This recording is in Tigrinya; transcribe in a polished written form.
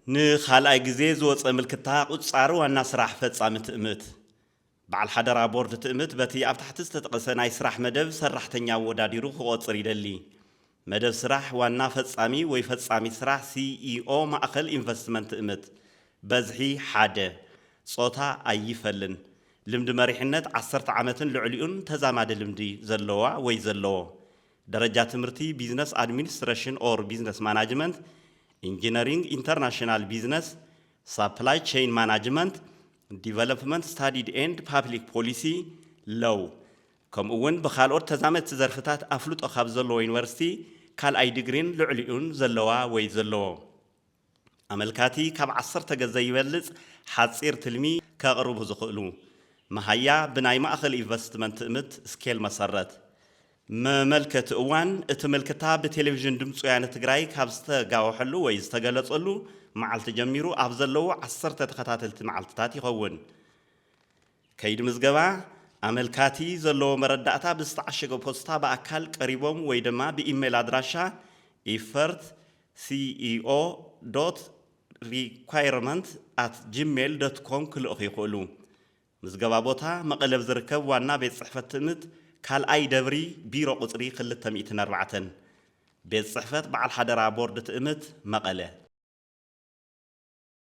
ንኻልኣይ ግዜ ዝወፀ ምልክታ ቁፃር ዋና ስራሕ ፈጻሚ ትእምት በዓል ሓደራ ቦርድ ትእምት በቲ ኣብ ታሕቲ ዝተጠቐሰ ናይ ስራሕ መደብ ሰራሕተኛ ወዳዲሩ ክቆፅር ይደሊ መደብ ስራሕ ዋና ፈጻሚ ወይ ፈጻሚ ስራሕ ሲኢኦ ማእኸል ኢንቨስትመንት ትእምት በዝሒ ሓደ ጾታ ኣይፈልን ልምዲ መሪሕነት 10 ዓመትን ልዕሊኡን ተዛማዲ ልምዲ ዘለዋ ወይ ዘለዎ ደረጃ ትምህርቲ ቢዝነስ አድሚኒስትሬሽን ኦር ቢዝነስ ማናጅመንት ኢንጂነሪንግ ኢንተርናሽናል ቢዝነስ ሰፕላይ ቼን ማናጅመንት ዲቨሎፕመንት ስታዲድ ኤንድ ፓብሊክ ፖሊሲ ለው ከምኡውን ብኻልኦት ተዛመድቲ ዘርፍታት ኣፍልጦ ካብ ዘለዎ ዩኒቨርሲቲ ካልኣይ ዲግሪን ልዕሊኡን ዘለዋ ወይ ዘለዎ ኣመልካቲ ካብ 10 ገዛ ይበልጽ ሓጺር ትልሚ ከቕርቡ ዝኽእሉ መሃያ ብናይ ማእኸል ኢንቨስትመንት ትእምት ስኬል መሰረት መመልከት እዋን እቲ ምልክታ ብቴሌቪዥን ድምፂ ወያነ ትግራይ ካብ ዝተጋወሐሉ ወይ ዝተገለጸሉ መዓልቲ ጀሚሩ ኣብ ዘለዉ 10 ተኸታተልቲ መዓልትታት ይኸውን ከይዲ ምዝገባ ኣመልካቲ ዘለዎ መረዳእታ ብዝተዓሸገ ፖስታ በኣካል ቀሪቦም ወይ ድማ ብኢሜል ኣድራሻ effort.ceo.requirement@gmail.com ክልእኹ ይኽእሉ ምዝገባ ቦታ መቐለብ ዝርከብ ዋና ቤት ጽሕፈት ትእምት ካልኣይ ደብሪ ቢሮ ቁጽሪ 204 ቤት ጽሕፈት በዓል ሓደራ ቦርድ ትእምት መቐለ